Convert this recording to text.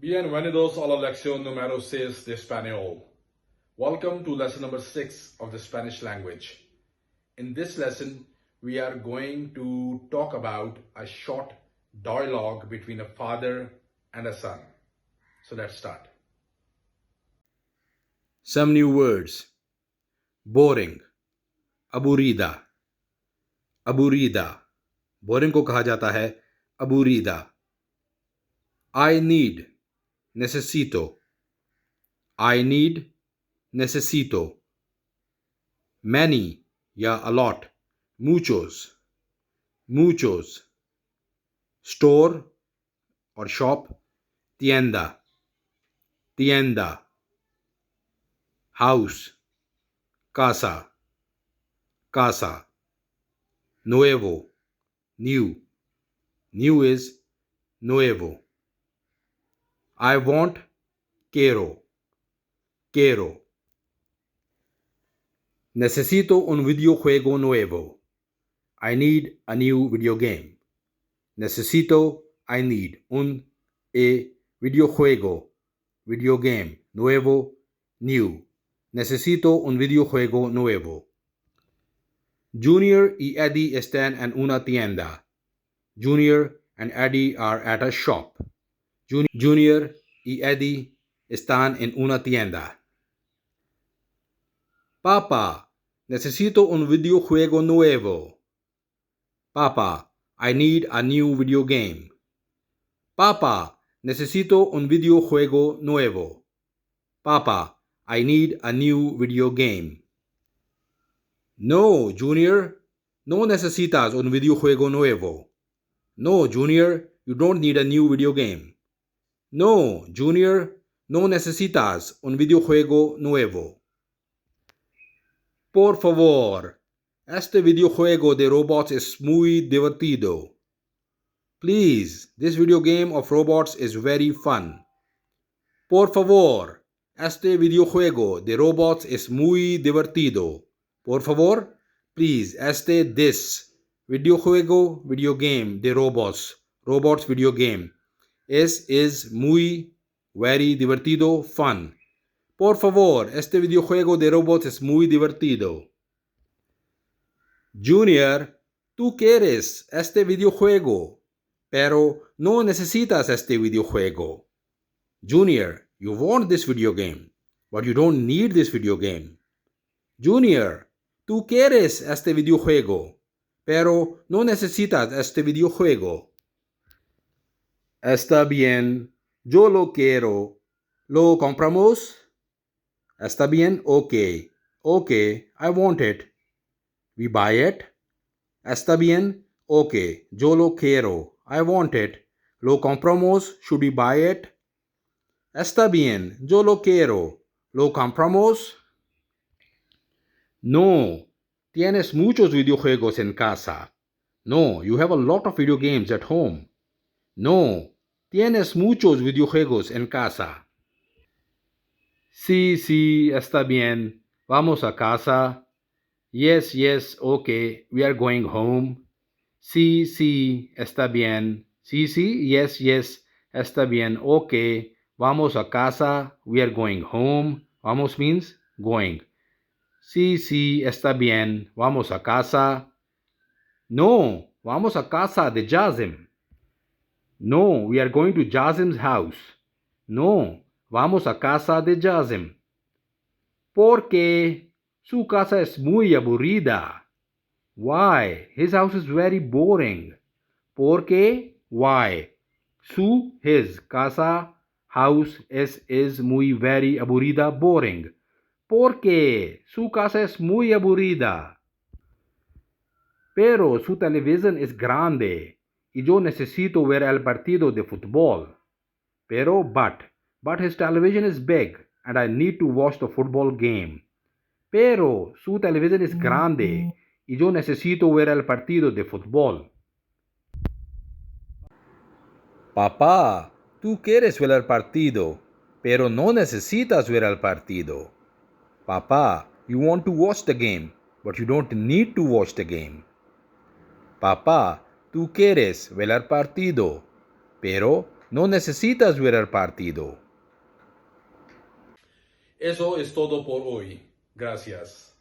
Bienvenidos a la lección número 6 de español. Welcome to lesson number 6 of the Spanish language. In this lesson, we are going to talk about a short dialogue between a father and a son. So let's start. Some new words. Boring. Aburrida. Aburrida. Boring को कहा जाता है aburrida. I need. Necesito. I need. Necesito. Many या a lot. Muchos. Muchos. Store or shop. Tienda. Tienda. House. Casa. Casa. Nuevo. New. New is nuevo. I want. Quiero. Quiero. Necesito un videojuego nuevo. I need a new video game. Necesito. I need. A videojuego. Video game. Nuevo. New. Necesito un videojuego nuevo. Junior y Eddie están en una tienda. Junior and Eddie are at a shop. Junior y Eddie están en una tienda. Papá, necesito un videojuego nuevo. Papá, I need a new video game. Papá, necesito un videojuego nuevo. Papá, I need a new video game. No, Junior, no necesitas un videojuego nuevo. No, Junior, you don't need a new video game. No, Junior, no necesitas un videojuego nuevo. Por favor, este videojuego de robots es muy divertido. Please, this video game of robots is very fun. Por favor, este videojuego de robots es muy divertido. Por favor, please, this videojuego, video game de robots video game, is muy, very divertido, fun. Por favor, este videojuego de robots es muy divertido. Junior, tú quieres este videojuego, pero no necesitas este videojuego. Junior, you want this video game, but you don't need this video game. Junior, tú quieres este videojuego, pero no necesitas este videojuego. Está bien, yo lo quiero. ¿Lo compramos? Está bien, okay. Okay, I want it. We buy it? Está bien, okay, yo lo quiero. I want it. ¿Lo compramos? Should we buy it? Está bien, yo lo quiero. ¿Lo compramos? No, tienes muchos videojuegos en casa. No, you have a lot of video games at home. No, tienes muchos videojuegos en casa. Sí, está bien. Vamos a casa. Yes, okay, we are going home. Sí, está bien. Sí, yes, está bien. Okay, vamos a casa. We are going home. Vamos means going. Sí, está bien. Vamos a casa. No, vamos a casa de Jazim. No, we are going to Jazim's house. No, vamos a casa de Jazim. Porque su casa es muy aburrida. Why? His house is very boring. Porque, why? His casa, house is muy, very aburrida, boring. Porque su casa es muy aburrida. Pero su televisión es grande y yo necesito ver el partido de fútbol. Pero, but his television is big and I need to watch the football game. Pero su televisión es grande y yo necesito ver el partido de fútbol. Papá, tú quieres ver el partido, pero no necesitas ver el partido. Papá, you want to watch the game, but you don't need to watch the game. Papá, tú quieres ver el partido, pero No necesitas ver el partido. Eso es todo por hoy. Gracias.